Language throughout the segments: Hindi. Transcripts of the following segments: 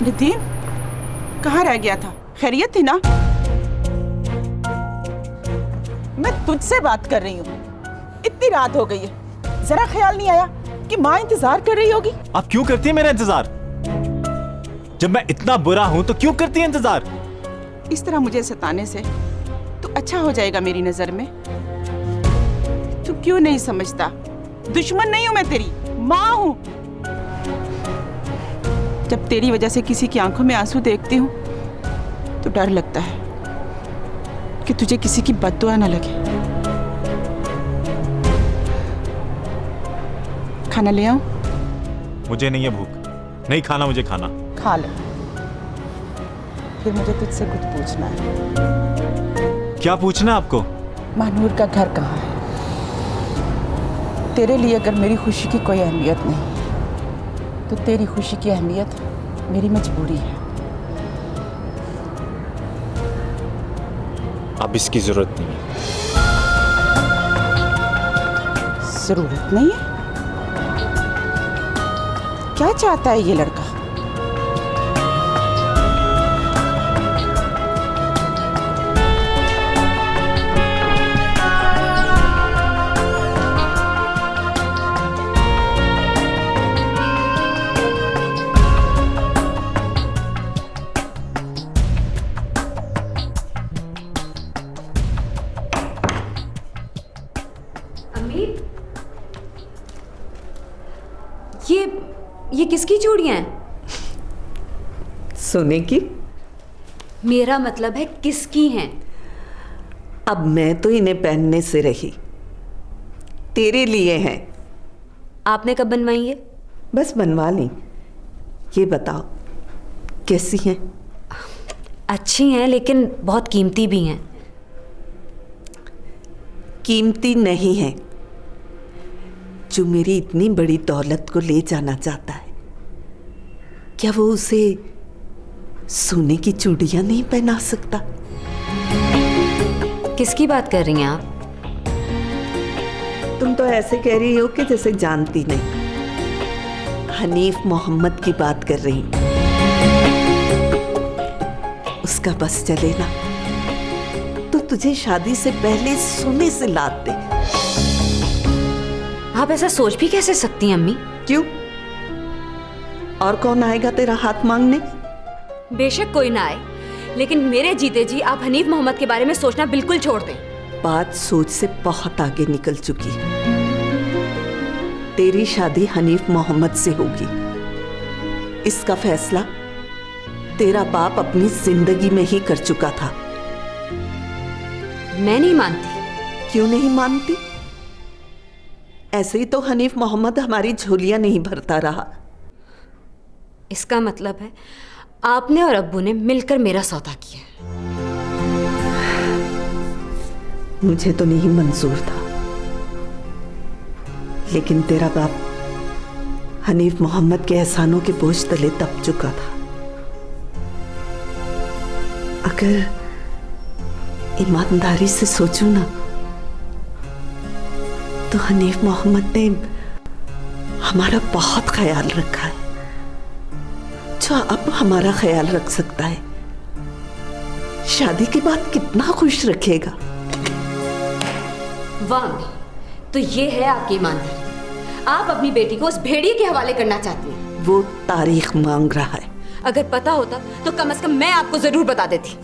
नितिन, कहाँ रह गया था? खैरियत थी ना? मैं तुझसे बात कर रही हूँ। इतनी रात हो गई है, जरा ख्याल नहीं आया कि माँ इंतजार कर रही होगी? आप क्यों करती है मेरा इंतजार? जब मैं इतना बुरा हूं तो क्यों करती है इंतजार? इस तरह मुझे सताने से तू अच्छा हो जाएगा मेरी नजर में। तू क्यों नहीं समझता? दुश्मन नहीं हूं मैं तेरी, माँ हूं। जब तेरी वजह से किसी की आंखों में आंसू देखती हूँ तो डर लगता है कि तुझे किसी की बद्दुआ न लगे। खाना ले आऊं? मुझे नहीं है भूख, नहीं खाना मुझे खाना। खा ले, फिर मुझे तुझसे कुछ पूछना है। क्या पूछना है आपको? महानूर का घर कहाँ है? तेरे लिए अगर मेरी खुशी की कोई अहमियत नहीं तो तेरी खुशी की अहमियत मेरी मजबूरी है। अब इसकी जरूरत नहीं है। जरूरत नहीं है? क्या चाहता है ये लड़का? ये किसकी चूड़ियां हैं? सोने की। मेरा मतलब है किसकी हैं? अब मैं तो इन्हें पहनने से रही, तेरे लिए हैं। आपने कब बनवाई ये? बस बनवा ली। ये बताओ कैसी हैं? अच्छी हैं लेकिन बहुत कीमती भी हैं। कीमती नहीं है। जो मेरी इतनी बड़ी दौलत को ले जाना चाहता है, क्या वो उसे सोने की चूड़ियां नहीं पहना सकता? किसकी बात कर रही हैं आप? तुम तो ऐसे कह रही हो कि जैसे जानती नहीं। हनीफ मोहम्मद की बात कर रही हूं। उसका बस चले ना तो तुझे शादी से पहले सोने से लाद दे। आप ऐसा सोच भी कैसे सकती हैं अम्मी? क्यों? और कौन आएगा तेरा हाथ मांगने? बेशक कोई ना आए, लेकिन मेरे जीते जी आप हनीफ मोहम्मद के बारे में सोचना बिल्कुल छोड़ दें। बात सोच से बहुत आगे निकल चुकी है। तेरी शादी हनीफ मोहम्मद से होगी, इसका फैसला तेरा बाप अपनी जिंदगी में ही कर चुका था। मैं नहीं मानती। क्यों नहीं मानती? ऐसे ही तो हनीफ मोहम्मद हमारी झोलियां नहीं भरता रहा। इसका मतलब है आपने और अब्बू ने मिलकर मेरा सौदा किया। मुझे तो नहीं मंजूर था, लेकिन तेरा बाप हनीफ मोहम्मद के एहसानों के बोझ तले दब चुका था। अगर ईमानदारी से सोचूं ना तो हनीफ मोहम्मद ने हमारा बहुत ख्याल रखा है, जो अब हमारा ख्याल रख सकता है, शादी के बाद कितना खुश रखेगा। वाह, तो ये है आपकी ईमानदारी। आप अपनी बेटी को उस भेड़िए के हवाले करना चाहती हैं। वो तारीख मांग रहा है। अगर पता होता तो कम से कम मैं आपको जरूर बता देती।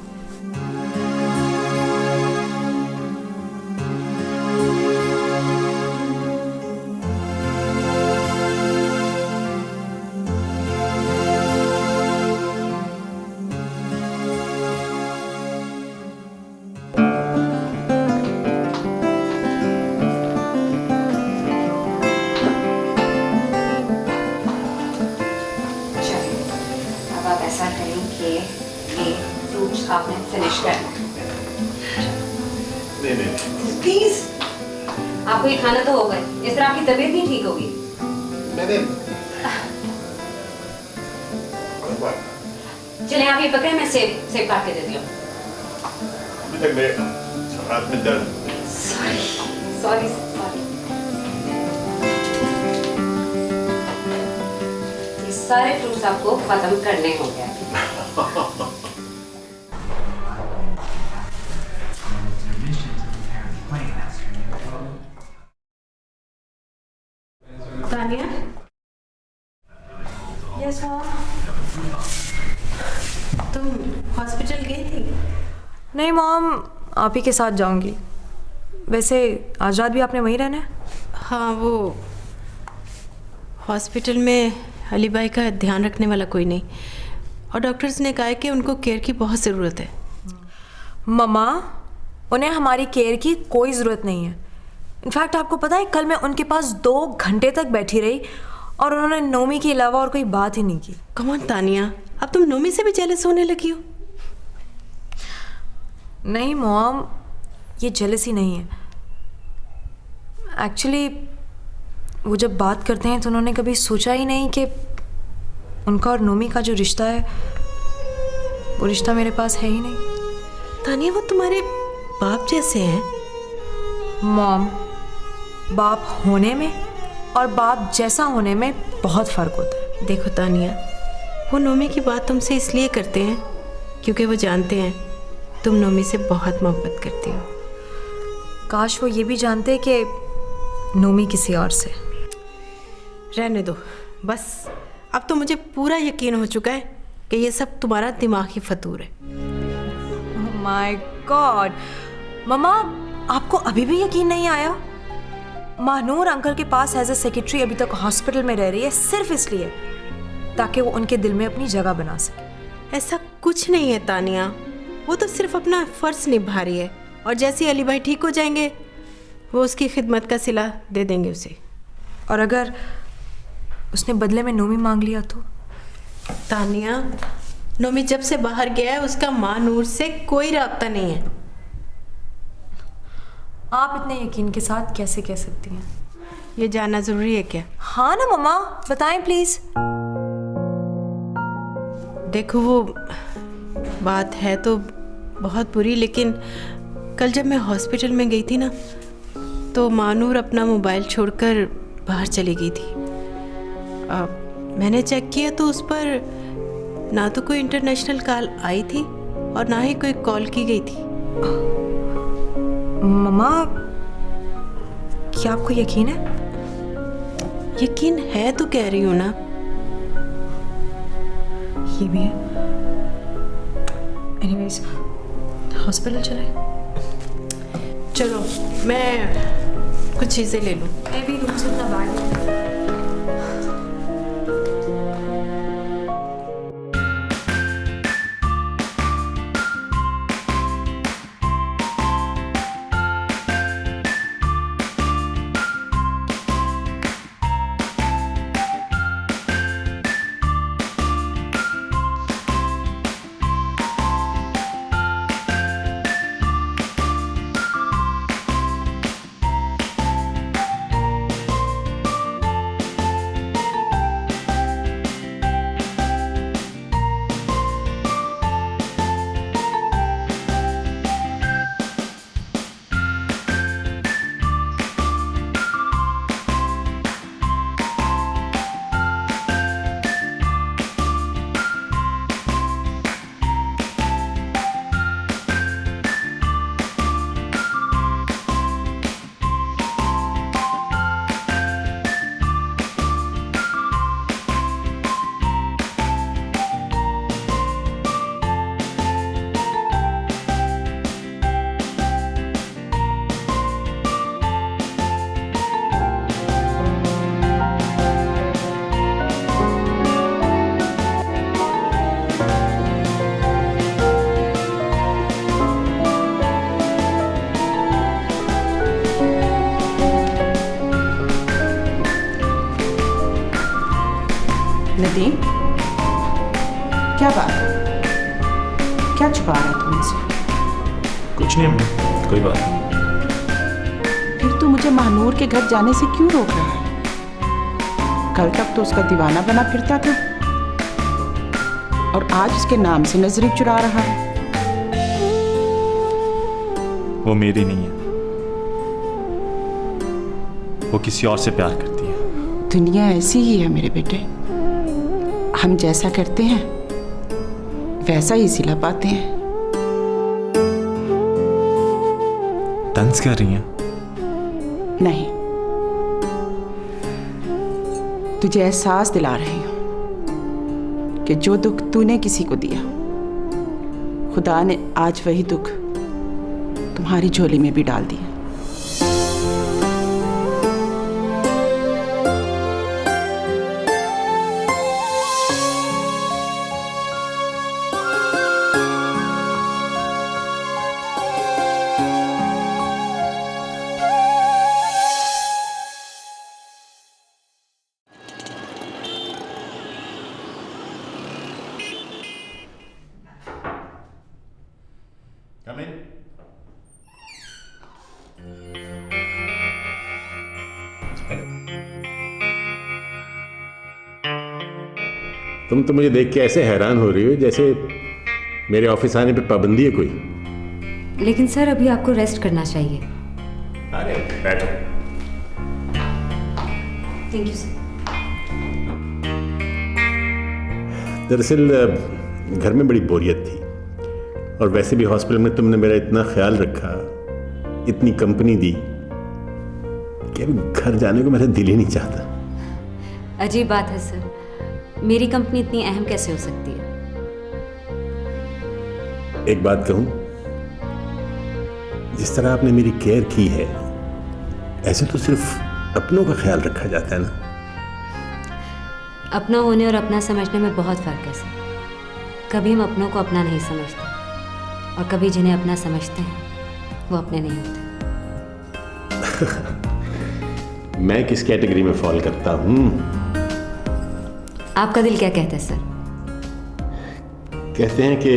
आपने फिनिश करना। नहीं प्लीज। आपको ये खाना तो होगा, इस तरह आपकी तबीयत नहीं ठीक होगी। चलिए आप ये पकड़े, मैं सेब काट के देती हूँ। अभी तक मेरे हाथ में दर्द। सॉरी। सारे फ्रूट्स आपको खत्म करने होंगे। Tania, yes ma'am. तुम हॉस्पिटल गई थी? नहीं मॉम, आप ही के साथ जाऊंगी। वैसे आज रात भी आपने वहीं रहना है? हाँ, वो हॉस्पिटल में अली भाई का ध्यान रखने वाला कोई नहीं, और डॉक्टर्स ने कहा है कि उनको केयर की बहुत ज़रूरत है। मम्मा, उन्हें हमारी केयर की कोई ज़रूरत नहीं है। इनफैक्ट आपको पता है, कल मैं उनके पास 2 घंटे तक बैठी रही और उन्होंने नोमी के अलावा और कोई बात ही नहीं की। कम ऑन तानिया, अब तुम नोमी से भी जेलस होने लगी हो? नहीं मॉम, ये जेलसी नहीं है। एक्चुअली वो जब बात करते हैं तो उन्होंने कभी सोचा ही नहीं कि उनका और नोमी का जो रिश्ता है वो रिश्ता मेरे पास है ही नहीं। तानिया, वो तुम्हारे बाप जैसे हैं। मॉम, बाप होने में और बाप जैसा होने में बहुत फ़र्क होता है। देखो तानिया, वो नोमी की बात तुमसे इसलिए करते हैं क्योंकि वो जानते हैं तुम नोमी से बहुत मोहब्बत करती हो। काश वो ये भी जानते कि नोमी किसी और से। रहने दो बस, अब तो मुझे पूरा यकीन हो चुका है कि ये सब तुम्हारा दिमागी फतूर है। माय गॉड मम्मा, आपको अभी भी यकीन नहीं आया? महानूर अंकल के पास एज ए सेक्रेटरी अभी तक हॉस्पिटल में रह रही है सिर्फ इसलिए ताकि वो उनके दिल में अपनी जगह बना सके। ऐसा कुछ नहीं है तानिया, वो तो सिर्फ अपना फ़र्ज निभा रही है, और जैसे अली भाई ठीक हो जाएंगे वो उसकी खिदमत का सिला दे देंगे उसे। और अगर उसने बदले में नोमी मांग लिया तो? तानिया, नोमी जब से बाहर गया है उसका माँ नूर से कोई राब्ता नहीं है। आप इतने यकीन के साथ कैसे कह सकती हैं? ये जानना ज़रूरी है क्या? हाँ ना मम्मा, बताएं प्लीज़। देखो, वो बात है तो बहुत बुरी, लेकिन कल जब मैं हॉस्पिटल में गई थी ना, तो मानूर अपना मोबाइल छोड़कर बाहर चली गई थी। मैंने चेक किया तो उस पर ना तो कोई इंटरनेशनल कॉल आई थी और ना ही कोई कॉल की गई थी। मम्मा, क्या आपको यकीन है? यकीन है तो कह रही हूँ ना। ये भी है। एनीवेज, हॉस्पिटल चले? चलो, मैं कुछ चीज़ें ले लूँ। मैं भी रूम से अपना बैग लेती हूँ। नदीम, क्या बात है? क्या छुपा रहा है तुम मुझसे? कुछ नहीं अम्मी, कोई बात नहीं। फिर तू मुझे महानूर के घर जाने से क्यों रोक रहा है? कल तक तो उसका दीवाना बना फिरता था और आज उसके नाम से नजरें चुरा रहा है। वो मेरी नहीं है, वो किसी और से प्यार करती है। दुनिया ऐसी ही है मेरे बेटे। हम जैसा करते हैं वैसा ही सिला पाते हैं। तंज कर रही हैं? नहीं, तुझे एहसास दिला रही हूं कि जो दुख तूने किसी को दिया, खुदा ने आज वही दुख तुम्हारी झोली में भी डाल दिया। तुम तो मुझे देख के ऐसे हैरान हो रही हो जैसे मेरे ऑफिस आने पे पाबंदी है कोई। लेकिन सर अभी आपको रेस्ट करना चाहिए। अरे बैठो। Thank you sir. दरअसल घर में बड़ी बोरियत थी और वैसे भी हॉस्पिटल में तुमने मेरा इतना ख्याल रखा, इतनी कंपनी दी कि अभी घर जाने को मेरा दिल ही नहीं चाहता। अजीब बात है सर, मेरी कंपनी इतनी अहम कैसे हो सकती है? एक बात कहूं, जिस तरह आपने मेरी केयर की है ऐसे तो सिर्फ अपनों का ख्याल रखा जाता है ना। अपना होने और अपना समझने में बहुत फर्क है सर। कभी हम अपनों को अपना नहीं समझते और कभी जिन्हें अपना समझते हैं वो अपने नहीं होते। मैं किस कैटेगरी में फॉल करता हूं? आपका दिल क्या कहता है सर? कहते हैं कि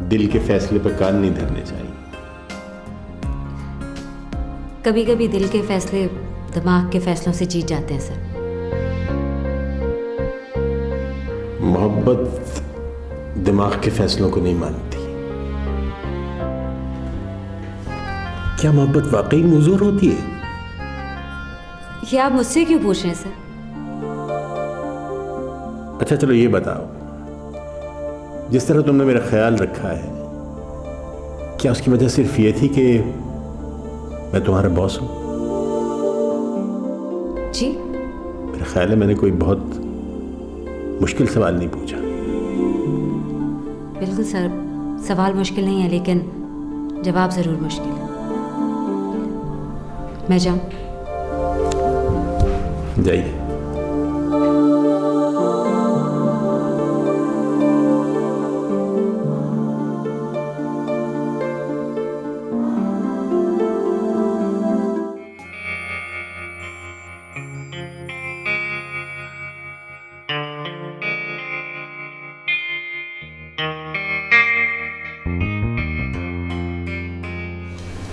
दिल के फैसले पर कान नहीं धरने चाहिए। कभी कभी दिल के फैसले दिमाग के फैसलों से जीत जाते हैं सर। मोहब्बत दिमाग के फैसलों को नहीं मानती। क्या मोहब्बत वाकई मुज़ूर होती है? ये आप मुझसे क्यों पूछ रहे हैं सर? अच्छा चलो ये बताओ, जिस तरह तुमने मेरा ख्याल रखा है, क्या उसकी वजह सिर्फ ये थी कि मैं तुम्हारा बॉस हूं? जी? मेरा ख्याल है मैंने कोई बहुत मुश्किल सवाल नहीं पूछा। बिल्कुल सर, सवाल मुश्किल नहीं है लेकिन जवाब जरूर मुश्किल है। मैं जाऊं? जाइए।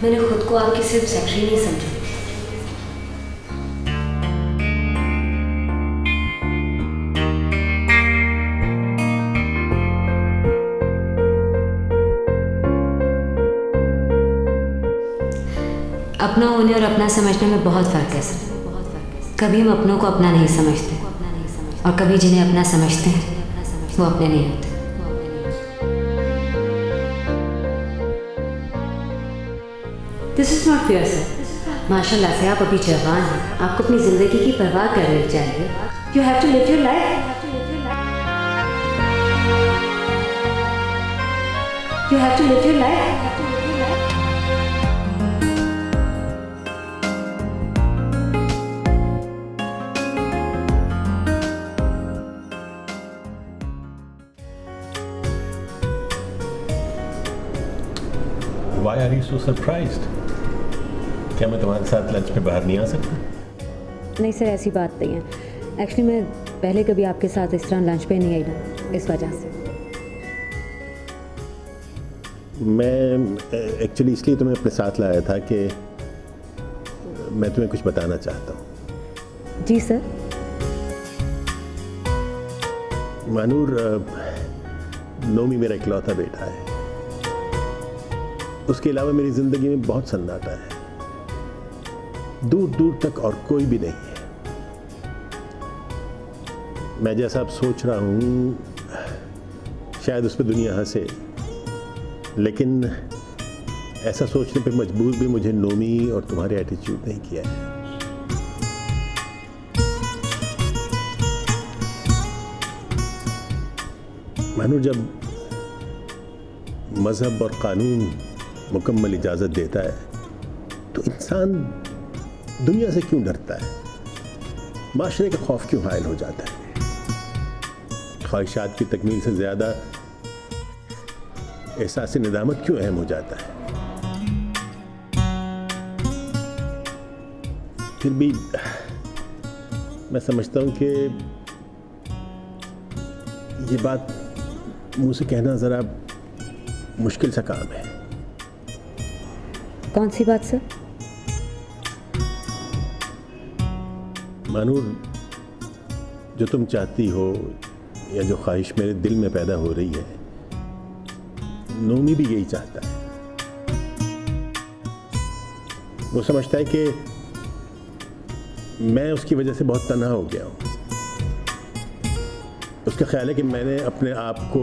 मैंने खुद को आपकी सिर्फ सेक्रेटरी नहीं समझा। अपना होने और अपना समझने में बहुत फर्क है सर। कभी हम अपनों को अपना नहीं समझते और कभी जिन्हें अपना समझते हैं वो अपने नहीं होते। This is not fair sir. माशाल्लाह से आप अभी जवान हैं, आपको अपनी जिंदगी की परवाह करनी चाहिए। You have to live your life. You have to live your life. Why are you so surprised? क्या मैं तुम्हारे साथ लंच पे बाहर नहीं आ सकता? नहीं सर, ऐसी बात नहीं है। एक्चुअली मैं पहले कभी आपके साथ इस तरह लंच पे नहीं आई ना, इस वजह से। मैं एक्चुअली इसलिए तुम्हें अपने साथ लाया था कि मैं तुम्हें कुछ बताना चाहता हूँ। जी सर। मानूर, नोमी मेरा इकलौता बेटा है। उसके अलावा मेरी जिंदगी में बहुत सन्नाटा है, दूर दूर तक और कोई भी नहीं है। मैं जैसा अब सोच रहा हूँ शायद उस पर दुनिया हंसे, लेकिन ऐसा सोचने पे मजबूर भी मुझे नोमी और तुम्हारे एटीट्यूड नहीं किया है। मानो जब मजहब और कानून मुकम्मल इजाज़त देता है तो इंसान दुनिया से क्यों डरता है, माशरे का खौफ क्यों हायल हो जाता है, ख्वाहिशात की तकमील से ज़्यादा एहसास निदामत क्यों अहम हो जाता है। फिर भी मैं समझता हूँ कि ये बात मुंह से कहना ज़रा मुश्किल सा काम है। कौन सी बात सर? मानूर, जो तुम चाहती हो या जो ख्वाहिश मेरे दिल में पैदा हो रही है, नोमी भी यही चाहता है। वो समझता है कि मैं उसकी वजह से बहुत तन्हा हो गया हूँ। उसका ख्याल है कि मैंने अपने आप को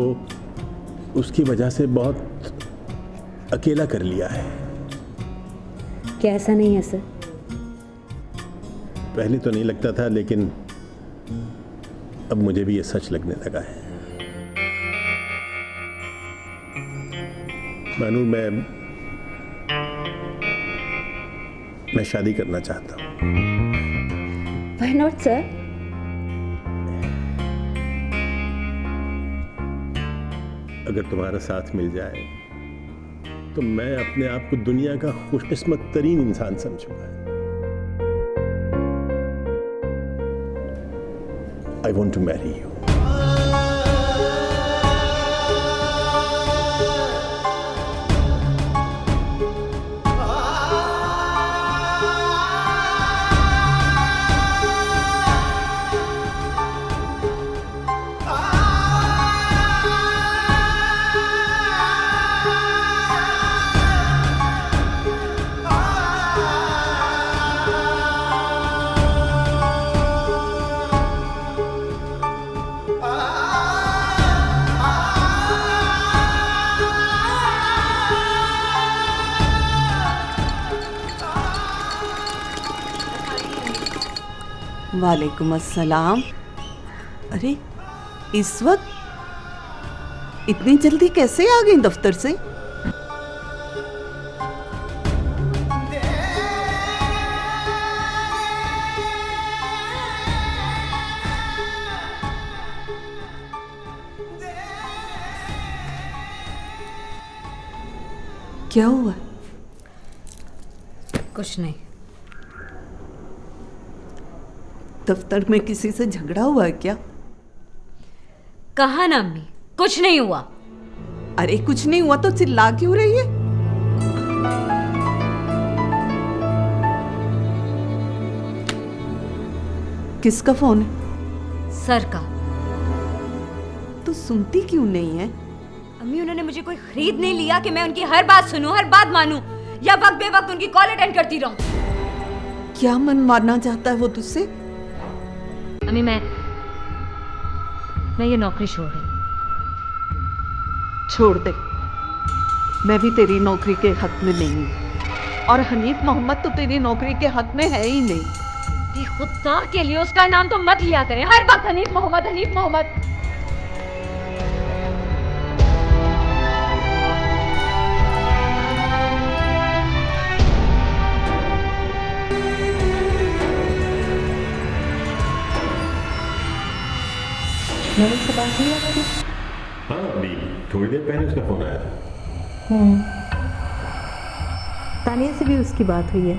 उसकी वजह से बहुत अकेला कर लिया है। क्या ऐसा नहीं है सर? पहले तो नहीं लगता था, लेकिन अब मुझे भी ये सच लगने लगा है। मानू, मैं शादी करना चाहता हूँ। Why not sir? अगर तुम्हारा साथ मिल जाए तो मैं अपने आप को दुनिया का खुशकिस्मत तरीन इंसान समझूंगा। I want to marry you. वालेकुम अस्सलाम। अरे इस वक्त इतनी जल्दी कैसे आ गई दफ्तर से? क्या हुआ? कुछ नहीं। दफ्तर में किसी से झगड़ा हुआ है क्या? कहा ना अम्मी, कुछ नहीं हुआ। अरे कुछ नहीं हुआ तो चिल्ला क्यों रही है? किसका फोन है? सर का। तो सुनती क्यों नहीं है? अम्मी, उन्होंने मुझे कोई खरीद नहीं लिया कि मैं उनकी हर बात सुनूं, हर बात मानूं, या वक्त बेवक्त उनकी कॉल अटेंड करती रहूं। क्या मन मारना चाहता है वो तुझसे? अम्मी, मैं ये नौकरी छोड़ रही हूं। छोड़ दे, मैं भी तेरी नौकरी के हक में नहीं हूँ, और हनीफ मोहम्मद तो तेरी नौकरी के हक में है ही नहीं। खुदा के लिए उसका नाम तो मत लिया करें, हर वक्त हनीफ मोहम्मद, हनीफ मोहम्मद। से बात हुई आपकी? हाँ, अभी थोड़ी देर पहले उसका फोन आया था। तानिया से भी उसकी बात हुई है।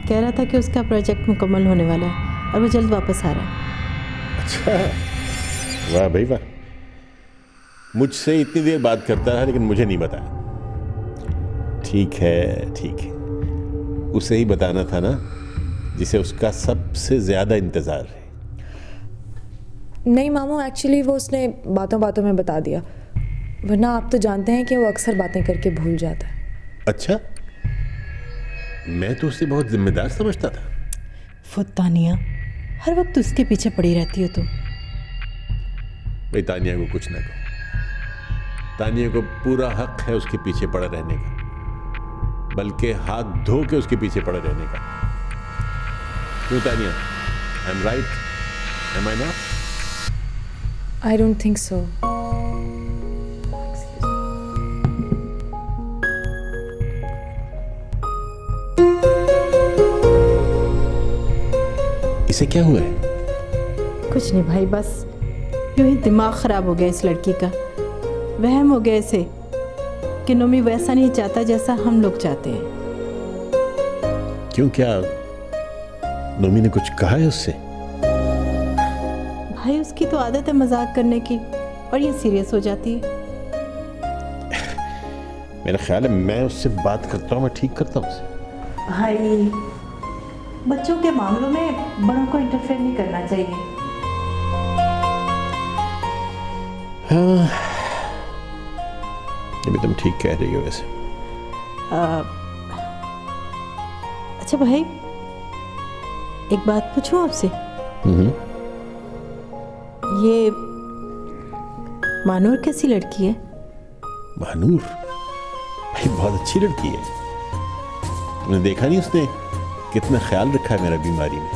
कह रहा था कि उसका प्रोजेक्ट मुकम्मल होने वाला है और वो जल्द वापस आ रहा है। अच्छा, वाह भाई वाह। मुझसे इतनी देर बात करता रहा लेकिन मुझे नहीं बताया। ठीक है ठीक है, उसे ही बताना था ना जिसे उसका सबसे ज़्यादा इंतज़ार है। नहीं मामू, एक्चुअली वो उसने बातों बातों में बता दिया, वरना आप तो जानते हैं कि वो अक्सर बातें करके भूल जाता है। अच्छा, मैं तो उसे बहुत जिम्मेदार समझता था। वो तानिया, हर वक्त उसके पीछे पड़ी रहती हो तुम। भाई तानिया को कुछ ना कहो। तानिया को पूरा हक है उसके पीछे पड़े रहने का, बल्कि हाथ धो के उसके पीछे पड़े रहने का। क्यों Tania? I am right, am I not? I don't think so. इसे क्या हुआ है? कुछ नहीं भाई, बस यूं ही दिमाग ख़राब हो गया इस लड़की का। वहम हो गया इसे कि नोमी वैसा नहीं चाहता जैसा हम लोग चाहते हैं। क्यों, क्या नोमी ने कुछ कहा है उससे? भाई उसकी तो आदत है मजाक करने की, और ये सीरियस हो जाती है। मेरा ख्याल है मैं उससे बात करता हूँ, मैं ठीक करता हूँ उसे। भाई बच्चों के मामलों में बड़ों को इंटरफेयर नहीं करना चाहिए। हाँ, ये भी तुम ठीक कह रही हो वैसे। अच्छा भाई, एक बात पूछूं आपसे? ये मानूर कैसी लड़की है? मानूर भाई बहुत अच्छी लड़की है। तुमने देखा नहीं उसने कितना ख्याल रखा है मेरा बीमारी में।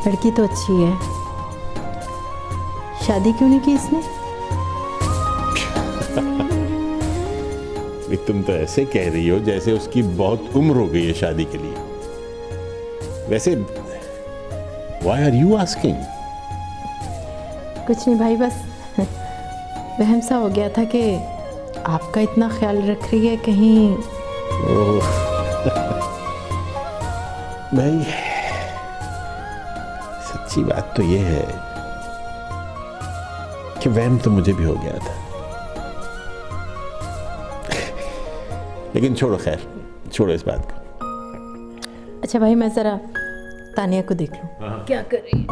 लड़की तो अच्छी है, शादी क्यों नहीं की इसने? तुम तो ऐसे कह रही हो जैसे उसकी बहुत उम्र हो गई है शादी के लिए। वैसे why are you asking? कुछ नहीं भाई, बस वहम सा हो गया था कि आपका इतना ख्याल रख रही है कहीं। भाई सच्ची बात तो ये है कि वहम तो मुझे भी हो गया था। लेकिन छोड़ो, खैर छोड़ो इस बात को। अच्छा भाई, मैं जरा तानिया को देख लूं क्या कर रही है।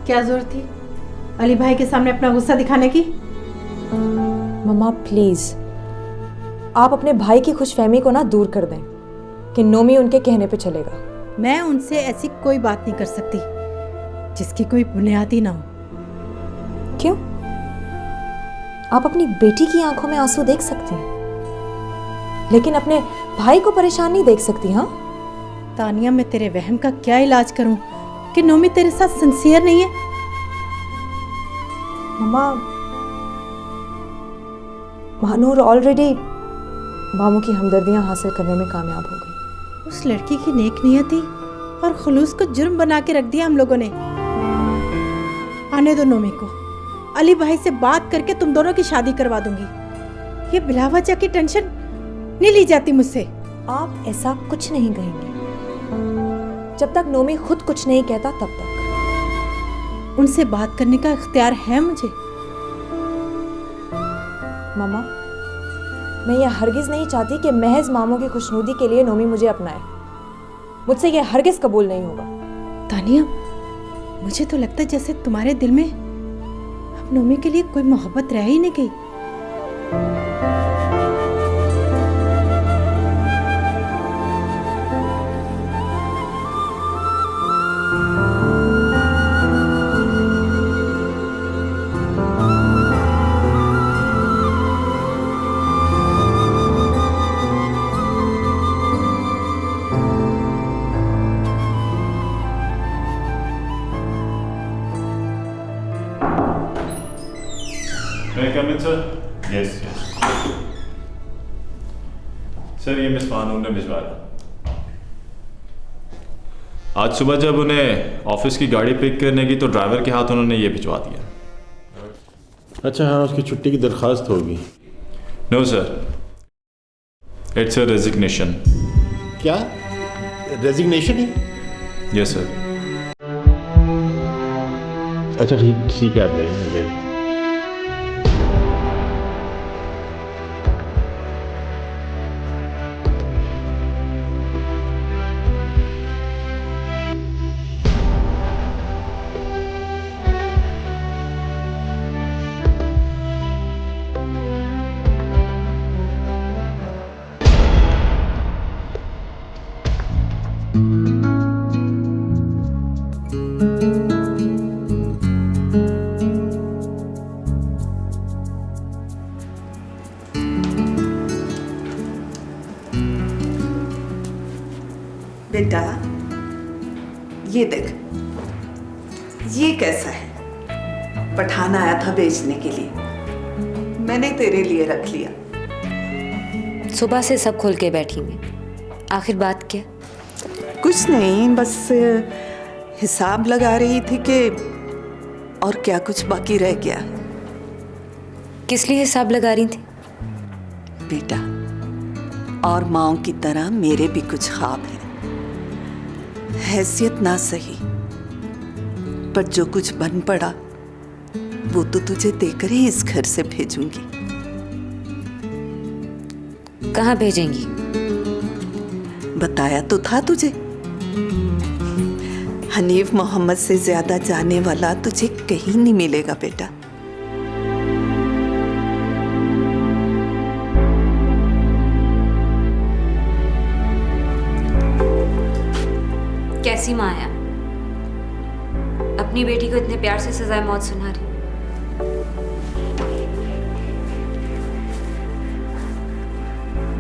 क्या जरूरत थी अली भाई के सामने अपना गुस्सा दिखाने की? मम्मा प्लीज, आप अपने भाई की खुशफहमी को ना दूर कर दें कि नोमी उनके कहने पे चलेगा। मैं उनसे ऐसी कोई बात नहीं कर सकती जिसकी कोई बुनियाद ही ना हो। क्यों? आप अपनी बेटी की आंखों में आंसू देख सकती हैं, लेकिन अपने भाई को परेशान नहीं देख सकती। हाँ तानिया, मैं तेरे वहम का क्या इलाज करूं कि नोमी तेरे साथ सिंसियर नहीं है? मम्मा, मानूर ऑलरेडी मामू की हमदर्दियां हासिल करने में कामयाब हो गई। उस लड़की की नेक नियति और खुलूस को जुर्म बना के रख दिया हम लोगों ने। आने दो नोमी को, अली भाई से बात करके तुम दोनों की शादी करवा दूंगी। ये बिलावजह की टेंशन नहीं ली जाती मुझसे। आप ऐसा कुछ नहीं कहेंगे जब तक नोमी खुद कुछ नहीं कहता तब तक। उनसे बात करने का इख्तियार है मुझे। मम्मा, मैं ये हरगिज नहीं चाहती कि महज मामू की खुशनुदी के लिए नोमी मुझे अपनाए। मुझसे ये हरगिज कबूल नहीं होगा। तानिया, मुझे तो लगता है जैसे तुम्हारे दिल में अब नोमी के लिए कोई मोहब्बत रह ही नहीं गई। May I come in, sir? Yes, yes. Sir, ये मिस मानूर ने भिजवाया। आज सुबह जब उन्हें ऑफिस की गाड़ी पिक करने की तो ड्राइवर के हाथ उन्होंने ये भिजवा दिया। अच्छा हाँ, उसकी छुट्टी की दरख्वास्त होगी। No sir, it's a resignation. क्या रेजिग्नेशन है? Yes sir. अच्छा ठीक है, ले। बेटा ये देख, ये कैसा है? पठान आया था बेचने के लिए, मैंने तेरे लिए रख लिया। सुबह से सब खोल के बैठी मैं, आखिर बात क्या? कुछ नहीं, बस हिसाब लगा रही थी कि और क्या कुछ बाकी रह गया। किस लिए हिसाब लगा रही थी? बेटा, और माओं की तरह मेरे भी कुछ ख्वाब हैं। हैसियत ना सही, पर जो कुछ बन पड़ा वो तो तुझे देकर ही इस घर से भेजूंगी। कहाँ भेजेंगी? बताया तो था तुझे, हनीफ मोहम्मद से ज्यादा जाने वाला तुझे कहीं नहीं मिलेगा बेटा। कैसी माँ है? अपनी बेटी को इतने प्यार से सजाए मौत सुना रही।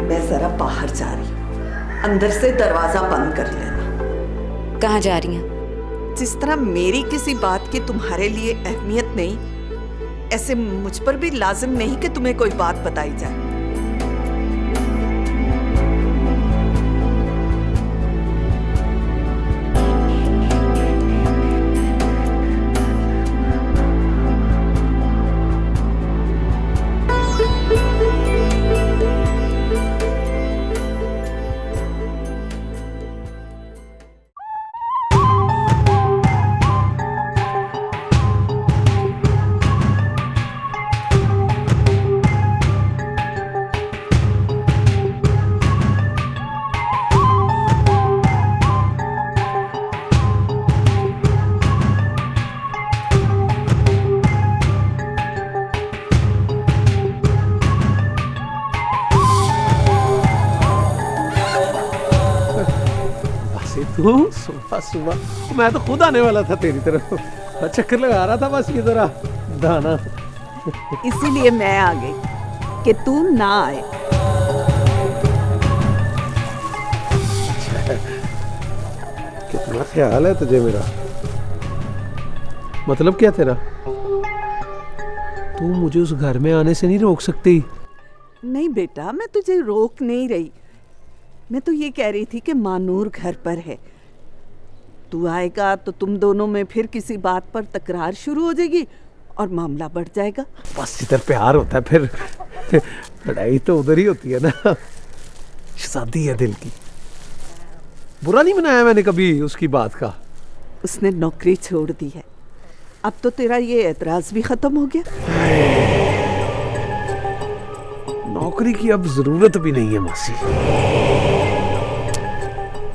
मैं जरा बाहर जा रही हूँ, अंदर से दरवाजा बंद कर लेना। कहाँ जा रही हैं? जिस तरह मेरी किसी बात की तुम्हारे लिए अहमियत नहीं, ऐसे मुझ पर भी लाजिम नहीं कि तुम्हें कोई बात बताई जाए। तू सुबह सुबह, मैं तो खुद आने वाला था तेरी तरफ, चक्कर लगा रहा था बस ये जरा दाना। इसीलिए मैं आ गई कि तू ना आए। कितना ख्याल है तुझे मेरा। मतलब क्या तेरा? तू मुझे उस घर में आने से नहीं रोक सकती? नहीं बेटा, मैं तुझे रोक नहीं रही, मैं तो ये कह रही थी कि मानूर घर पर है, तू आएगा तो तुम दोनों में फिर किसी बात पर तकरार शुरू हो जाएगी और मामला बढ़ जाएगा। बस इधर प्यार होता है, फिर लड़ाई तो उधर ही होती है ना। शादी है दिल की, बुरा नहीं मनाया मैंने कभी उसकी बात का। उसने नौकरी छोड़ दी है, अब तो तेरा ये एतराज भी खत्म हो गया। नौकरी की अब जरूरत भी नहीं है मासी।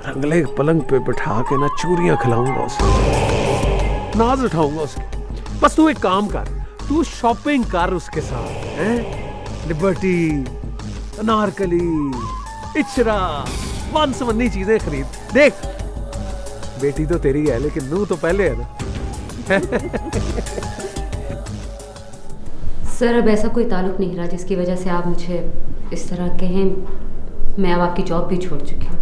रंगले पलंग पे बिठा के ना चूरियां खिलाऊंगा उसे, नाज उठाऊंगा उसके। बस तू एक काम कर, तू शॉपिंग कर उसके साथ, हैं? लिबर्टी, अनारकली, इचरा, वन-सवन्नी चीजें खरीद। देख, बेटी तो तेरी है लेकिन नू तो पहले है ना। सर, अब ऐसा कोई ताल्लुक नहीं रहा जिसकी वजह से आप मुझे इस तरह कहें। मैं अब आपकी जॉब भी छोड़ चुकी हूँ।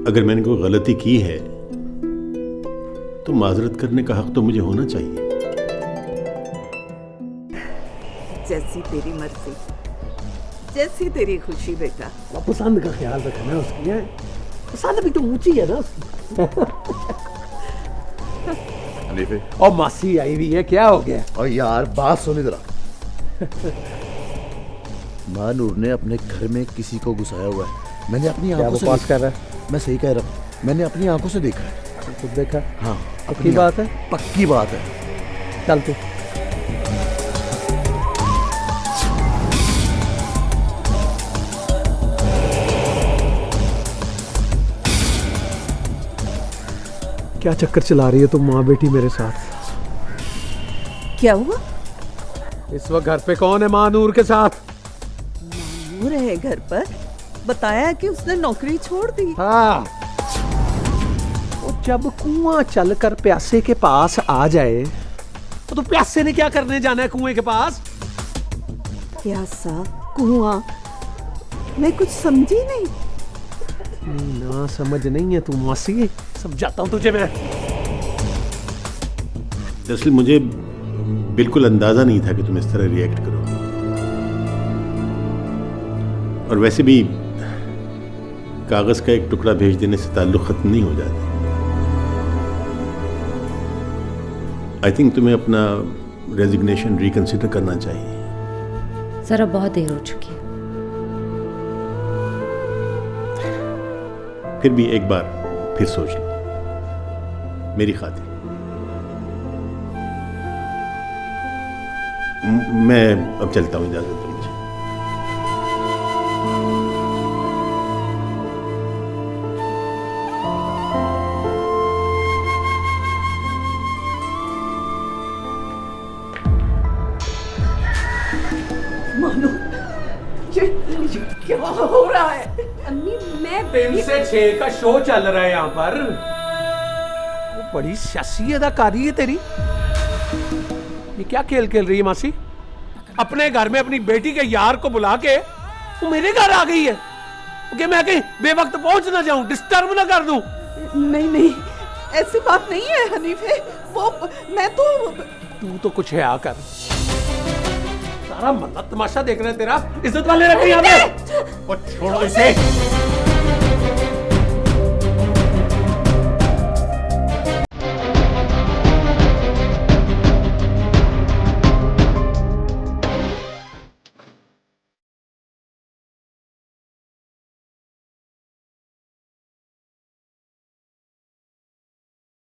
अगर मैंने कोई गलती की है तो माजरत करने का हक तो मुझे होना चाहिए। जैसी तेरी मर्जी, जैसी तेरी खुशी बेटा। पसंद का ख्याल रखना उसकी है, पसंद भी तो ऊंची है ना उसकी। और मासी आई हुई है, क्या हो गया? और यार बात सुनी जरा। मानूर ने अपने घर में किसी को घुसाया हुआ है, मैंने अपनी आंखों से पास कर रहा है। मैं सही कह रहा हूँ, मैंने अपनी आंखों से देखा है। खुद देखा? हाँ, पक्की बात है? पक्की बात है। चल तू। क्या चक्कर चला रही है तुम माँ बेटी मेरे साथ? क्या हुआ? इस वक्त घर पे कौन है मानूर के साथ? मानूर है घर पर, बताया कि उसने नौकरी छोड़ दी। हाँ, और जब कुआं चलकर प्यासे के पास आ जाए तो प्यासे ने क्या करने जाना है कुएं के पास? प्यासा, कुआं, मैं कुछ समझी नहीं। ना समझ नहीं है तू मासी, समझाता हूँ तुझे मैं। दरअसल मुझे बिल्कुल अंदाजा नहीं था कि तुम इस तरह रिएक्ट करोगे, और वैसे भी कागज का एक टुकड़ा भेज देने से ताल्लुक खत्म नहीं हो जाता। आई थिंक तुम्हें अपना रेजिग्नेशन रिकंसिडर करना चाहिए। सर अब बहुत देर हो चुकी है। फिर भी एक बार फिर सोच लो मेरी खातिर। मैं अब चलता हूँ, इजाजत दो मुझे। मानो ये क्या हो रहा है? अम्मी मैं 3 से 6 का शो चल रहा है यहाँ पर। वो बड़ी सियासी अदाकारी है तेरी। ये क्या खेल खेल रही है मासी? अपने घर में अपनी बेटी के यार को बुला के वो मेरे घर आ गई है कि मैं कहीं बेवक्त पहुंच ना जाऊं, डिस्टर्ब ना कर दूं। नहीं नहीं, ऐसी बात नहीं है हनीफे। वो मैं तू तो कुछ है आकर सारा मतलब तमाशा देख रहे हैं तेरा। इज्जत वाले रखे यहाँ पे। छोड़ो इसे।